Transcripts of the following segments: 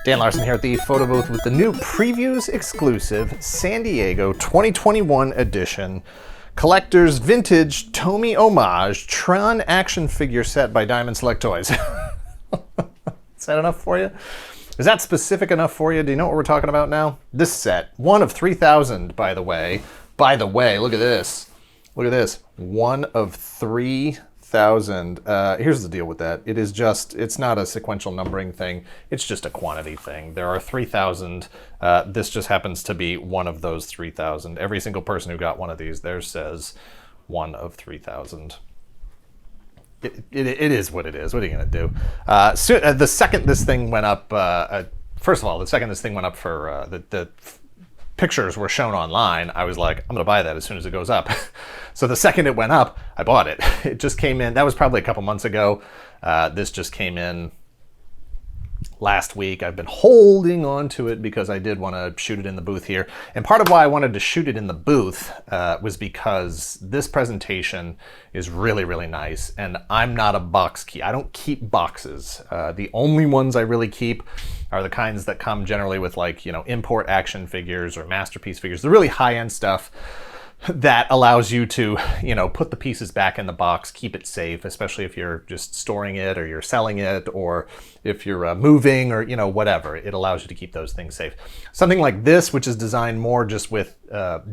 Dan Larson here at the photo booth with the new previews exclusive San Diego 2021 edition collector's vintage Tomy homage Tron action figure set by Diamond Select Toys. Is that enough for you? Is that specific enough for you? Do you know what we're talking about now? This set, one of 3,000, by the way. By the way, look at this. Look at this. One of 3,000. Here's the deal with that. It is just, it's not a sequential numbering thing. It's just a quantity thing. There are 3,000. This just happens to be one of those 3,000. Every single person who got one of these, theirs says one of 3,000. It is what it is. What are you going to do? The second this thing went up, first of all, the second this thing went up for the pictures were shown online, I was like, I'm going to buy that as soon as it goes up. So the second it went up, I bought it. It just came in. That was probably a couple months ago. This just came in last week. I've been holding on to it because I did want to shoot it in the booth here. And part of why I wanted to shoot it in the booth was because this presentation is really, really nice. And I'm not a box keep. I don't keep boxes. The only ones I really keep are the kinds that come generally with, like, you know, import action figures or masterpiece figures, the really high-end stuff that allows you to, you know, put the pieces back in the box, keep it safe, especially if you're just storing it or you're selling it, or if you're moving, or, you know, whatever. It allows you to keep those things safe. Something like this, which is designed more just with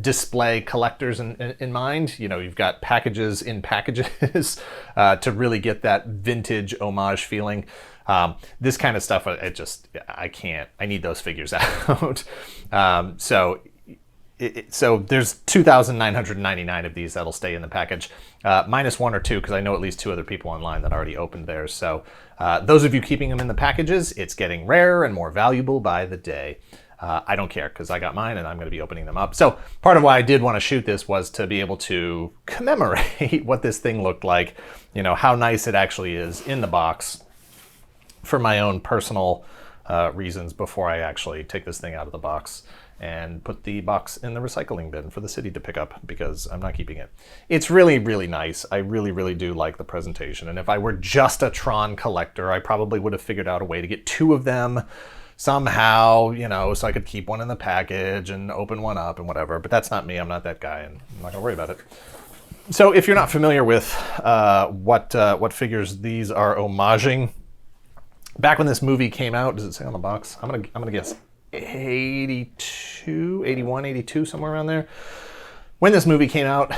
display collectors in mind. You know, you've got packages in packages to really get that vintage homage feeling. This kind of stuff, I can't. I need those figures out. So there's 2,999 of these that'll stay in the package, minus one or two, because I know at least two other people online that already opened theirs. So those of you keeping them in the packages, it's getting rarer and more valuable by the day. I don't care, because I got mine and I'm going to be opening them up. So part of why I did want to shoot this was to be able to commemorate what this thing looked like, you know, how nice it actually is in the box, for my own personal reasons, before I actually take this thing out of the box and put the box in the recycling bin for the city to pick up, because I'm not keeping it. It's really, really nice. I really, really do like the presentation. And if I were just a Tron collector, I probably would have figured out a way to get two of them somehow, you know, so I could keep one in the package and open one up and whatever. But that's not me. I'm not that guy, and I'm not gonna worry about it. So if you're not familiar with what figures these are homaging, back when this movie came out, does it say on the box? I'm gonna guess 82, 81, 82, somewhere around there. When this movie came out,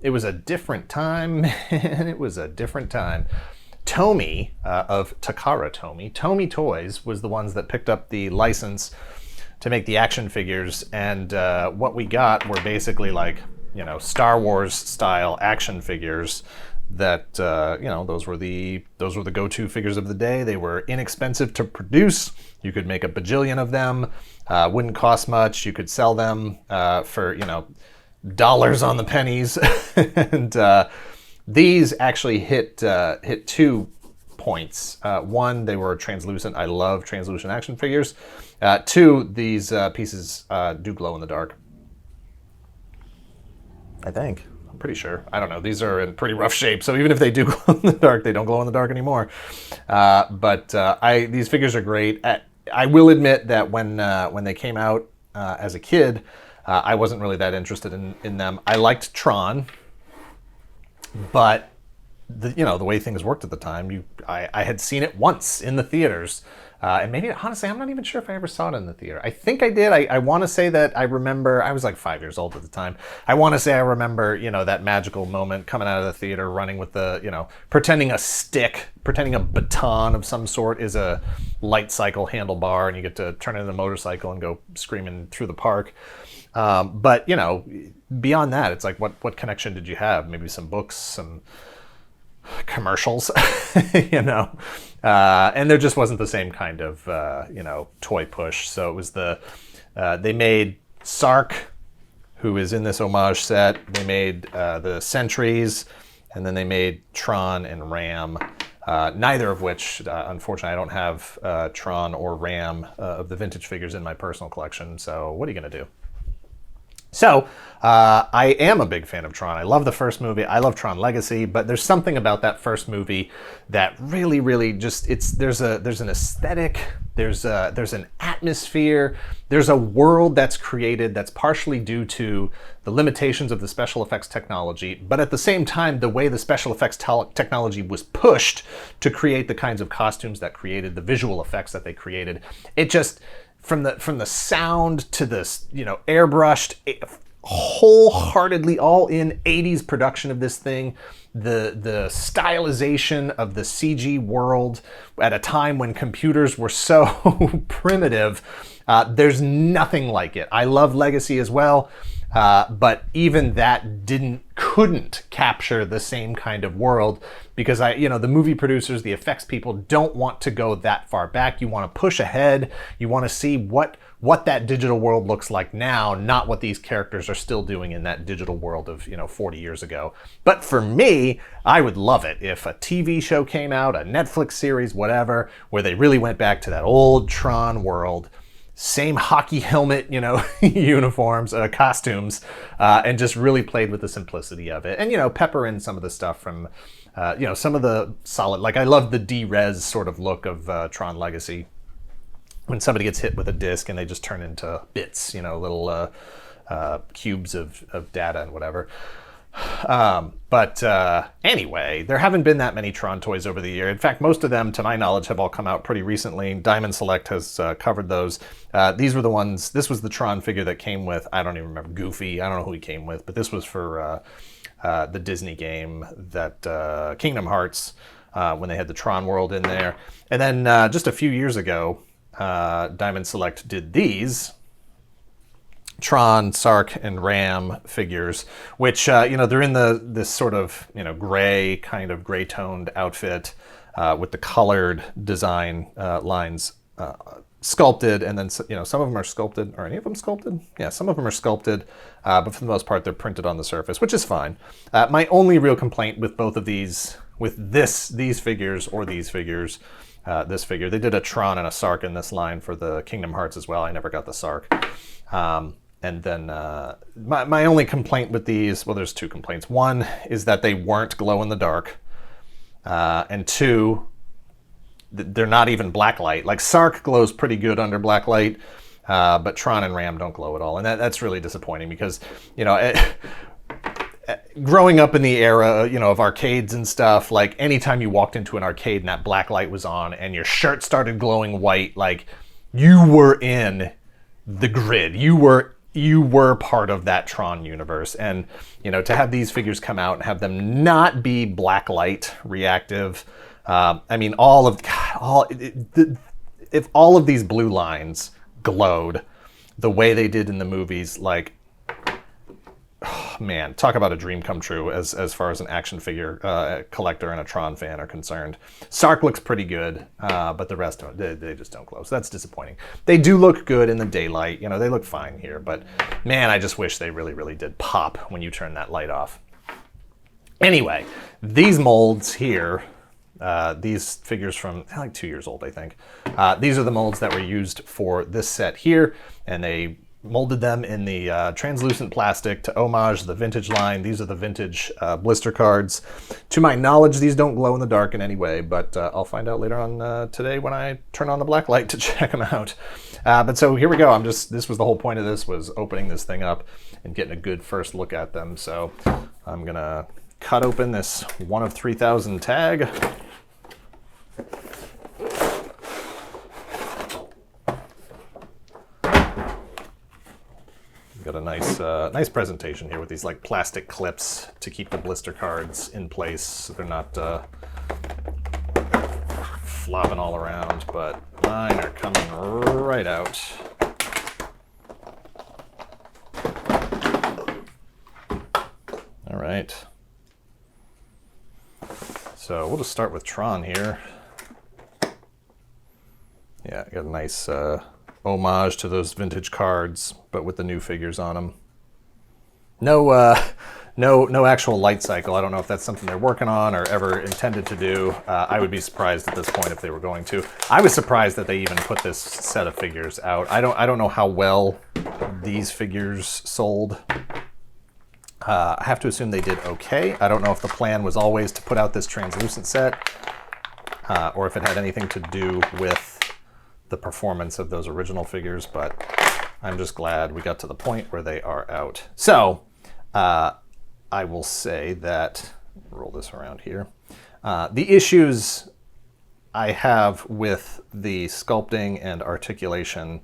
it was a different time, and it was a different time. Tomy, of Takara Tomy Toys, was the ones that picked up the license to make the action figures, and what we got were basically, like, you know, Star Wars style action figures that, you know, those were the go-to figures of the day. They were inexpensive to produce. You could make a bajillion of them. Wouldn't cost much. You could sell them for, you know, dollars on the pennies. And these actually hit 2 points. One, they were translucent. I love translucent action figures. 2, these pieces do glow in the dark, I think. Pretty sure. I don't know. These are in pretty rough shape, so even if they do glow in the dark, they don't glow in the dark anymore. These figures are great. I will admit that when they came out as a kid, I wasn't really that interested in them. I liked Tron, but the way things worked at the time, I had seen it once in the theaters. And maybe, honestly, I'm not even sure if I ever saw it in the theater. I think I did. I want to say that I remember, I was like 5 years old at the time. I want to say I remember, you know, that magical moment coming out of the theater, running with the, you know, pretending a baton of some sort is a light cycle handlebar, and you get to turn it into a motorcycle and go screaming through the park. But, you know, beyond that, it's like, what connection did you have? Maybe some books, some commercials, you know, and there just wasn't the same kind of, you know, toy push. So it was they made Sark, who is in this homage set. They made the Sentries, and then they made Tron and Ram, neither of which, unfortunately, I don't have Tron or Ram of the vintage figures in my personal collection. So what are you going to do? So, I am a big fan of Tron. I love the first movie. I love Tron Legacy, but there's something about that first movie that really, really just, there's an aesthetic, there's an atmosphere, there's a world that's created that's partially due to the limitations of the special effects technology, but at the same time, the way the special effects technology was pushed to create the kinds of costumes that created the visual effects that they created, it just, from the sound to this, airbrushed, wholeheartedly all in 80s production of this thing, the stylization of the CG world at a time when computers were so primitive, there's nothing like it. I love Legacy as well, but even that couldn't capture the same kind of world, because the movie producers, the effects people don't want to go that far back. You want to push ahead. You want to see what that digital world looks like now, not what these characters are still doing in that digital world of 40 years ago. But for me, I would love it if a TV show came out, a Netflix series, whatever, where they really went back to that old Tron world. Same hockey helmet, uniforms, costumes, and just really played with the simplicity of it. And, pepper in some of the stuff from, some of the solid, like I love the D-Res sort of look of Tron Legacy. When somebody gets hit with a disc and they just turn into bits, little cubes of data and whatever. But anyway, there haven't been that many Tron toys over the year. In fact, most of them, to my knowledge, have all come out pretty recently. Diamond Select has covered those. These were the ones, this was the Tron figure that came with, I don't even remember, Goofy. I don't know who he came with, but this was for the Disney game, that Kingdom Hearts, when they had the Tron world in there. And then just a few years ago, Diamond Select did these Tron, Sark, and Ram figures, which, they're in this sort of, gray, kind of gray-toned outfit with the colored design lines sculpted, and then, some of them are sculpted. Are any of them sculpted? Yeah, some of them are sculpted, but for the most part, they're printed on the surface, which is fine. My only real complaint with both of these, with these figures or these figures, this figure, they did a Tron and a Sark in this line for the Kingdom Hearts as well. I never got the Sark. And then my only complaint with these, well, there's two complaints. One is that they weren't glow in the dark. And two, they're not even blacklight. Like Sark glows pretty good under blacklight, but Tron and Ram don't glow at all. And that's really disappointing because, growing up in the era, of arcades and stuff, like anytime you walked into an arcade and that black light was on and your shirt started glowing white, like you were in the grid. You were part of that Tron universe. And, to have these figures come out and have them not be black light reactive, if all of these blue lines glowed the way they did in the movies, like, oh, man, talk about a dream come true as far as an action figure collector and a Tron fan are concerned. Sark looks pretty good, but the rest of it, they just don't glow. So that's disappointing. They do look good in the daylight. They look fine here, but man, I just wish they really, really did pop when you turn that light off. Anyway, these molds here, these figures from like 2 years old, I think. These are the molds that were used for this set here, and they molded them in the translucent plastic to homage the vintage line. These are the vintage blister cards. To my knowledge, these don't glow in the dark in any way, but I'll find out later on today when I turn on the black light to check them out. But so here we go. This was the whole point of this, was opening this thing up and getting a good first look at them. So I'm gonna cut open this 1 of 3,000 tag. Got a nice presentation here with these like plastic clips to keep the blister cards in place so they're not flopping all around, but mine are coming right out. All right. So we'll just start with Tron here. Yeah, got a nice homage to those vintage cards, but with the new figures on them. No no actual light cycle. I don't know if that's something they're working on or ever intended to do. I would be surprised at this point if they were going to. I was surprised that they even put this set of figures out. I don't know how well these figures sold. I have to assume they did okay. I don't know if the plan was always to put out this translucent set or if it had anything to do with the performance of those original figures, but I'm just glad we got to the point where they are out. So I will say that, roll this around here, the issues I have with the sculpting and articulation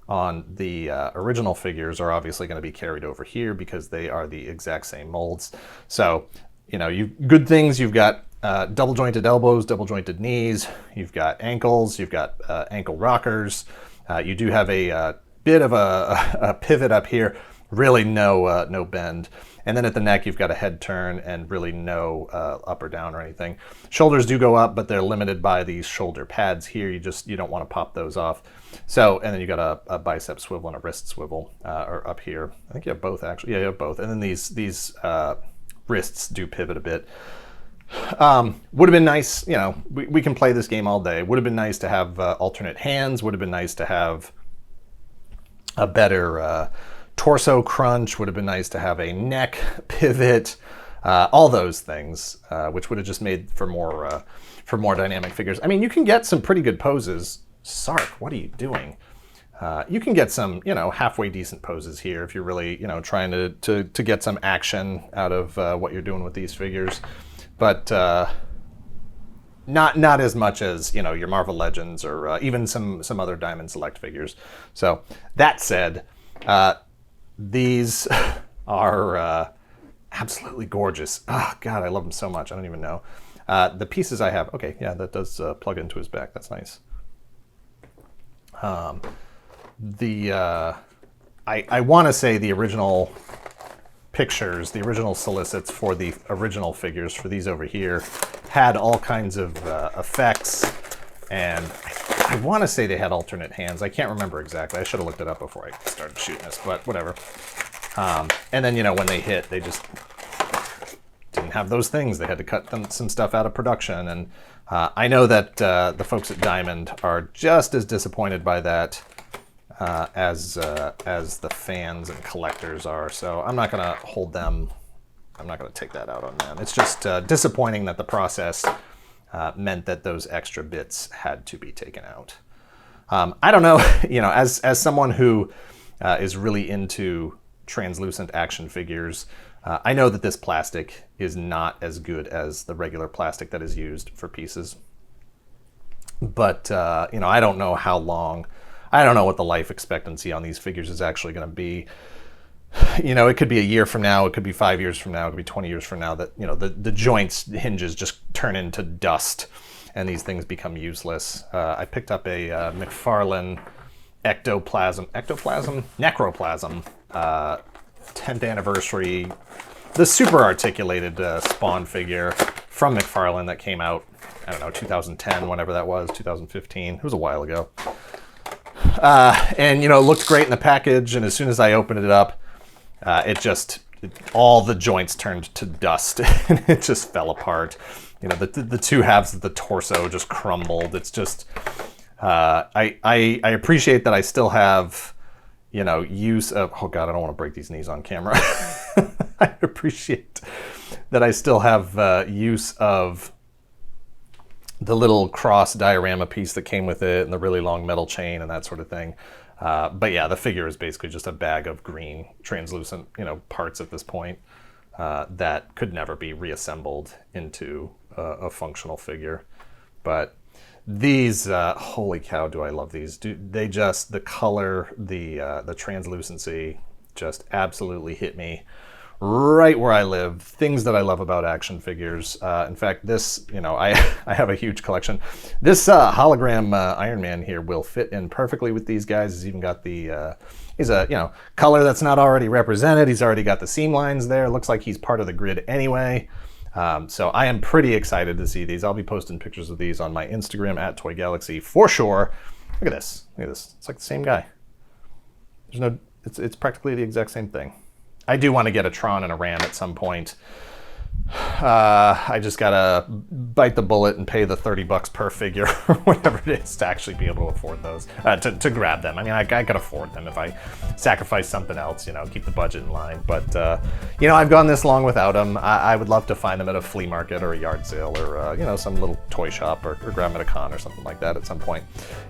on the original figures are obviously going to be carried over here because they are the exact same molds. So, you know, good things, you've got double jointed elbows, double jointed knees, you've got ankles, you've got ankle rockers, you do have a bit of a pivot up here, really no bend. And then at the neck, you've got a head turn and really no up or down or anything. Shoulders do go up, but they're limited by these shoulder pads here. You don't want to pop those off. So, and then you got a bicep swivel and a wrist swivel or up here. I think you have both actually. Yeah, you have both. And then these wrists do pivot a bit. Would have been nice, you know, we can play this game all day. Would have been nice to have alternate hands. Would have been nice to have a better torso crunch. Would have been nice to have a neck pivot. All those things, which would have just made for more dynamic figures. I mean, you can get some pretty good poses. Sark, what are you doing? You can get some, you know, halfway decent poses here if you're really, you know, trying to get some action out of what you're doing with these figures. But not as much as, you know, your Marvel Legends or even some other Diamond Select figures. So that said, these are absolutely gorgeous. Oh God, I love them so much. I don't even know. The pieces I have, okay, yeah, that does plug into his back. That's nice. I want to say the original pictures, the original solicits for the original figures for these over here had all kinds of effects, and I want to say they had alternate hands. I can't remember exactly. I should have looked it up before I started shooting this, but whatever. And then, you know, when they hit, they just didn't have those things. They had to cut some stuff out of production, and I know that the folks at Diamond are just as disappointed by that as the fans and collectors are. So I'm not going to hold them. I'm not going to take that out on them. It's just disappointing that the process meant that those extra bits had to be taken out. I don't know, you know, as someone who is really into translucent action figures, I know that this plastic is not as good as the regular plastic that is used for pieces. But, you know, I don't know how long, I don't know what the life expectancy on these figures is actually going to be. You know, it could be a year from now, it could be 5 years from now, it could be 20 years from now that, you know, the joints, hinges just turn into dust and these things become useless. I picked up a McFarlane necroplasm, 10th anniversary, the super articulated Spawn figure from McFarlane that came out, I don't know, 2010, whenever that was, 2015. It was a while ago. And, you know, it looked great in the package, and as soon as I opened it up, all the joints turned to dust, and it just fell apart. You know, the two halves of the torso just crumbled. It's just, I appreciate that I still have, you know, use of, oh God, I don't want to break these knees on camera. I appreciate that I still have use of the little cross diorama piece that came with it and the really long metal chain and that sort of thing. But yeah, the figure is basically just a bag of green translucent, you know, parts at this point that could never be reassembled into a functional figure. But these, holy cow, do I love these. They just, the color, the translucency just absolutely hit me right where I live. Things that I love about action figures. In fact, this, you know, I have a huge collection. This hologram Iron Man here will fit in perfectly with these guys. He's even got the, he's a, you know, color that's not already represented. He's already got the seam lines there. Looks like he's part of the grid anyway. So I am pretty excited to see these. I'll be posting pictures of these on my Instagram at toygalaxy for sure. Look at this. Look at this. It's like the same guy. There's no, it's practically the exact same thing. I do want to get a Tron and a Ram at some point. I just gotta bite the bullet and pay the $30 per figure or whatever it is to actually be able to afford those, to grab them. I mean, I could afford them if I sacrifice something else, you know, keep the budget in line. But, you know, I've gone this long without them. I would love to find them at a flea market or a yard sale or, you know, some little toy shop or grab them at a con or something like that at some point.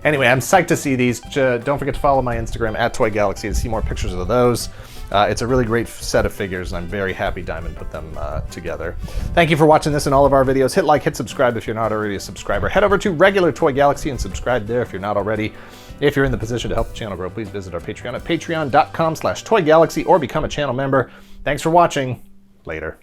Anyway, I'm psyched to see these. Don't forget to follow my Instagram at toygalaxy to see more pictures of those. It's a really great set of figures, and I'm very happy Diamond put them together. Thank you for watching this and all of our videos. Hit like, hit subscribe if you're not already a subscriber. Head over to regular Toy Galaxy and subscribe there if you're not already. If you're in the position to help the channel grow, please visit our Patreon at patreon.com/toygalaxy or become a channel member. Thanks for watching. Later.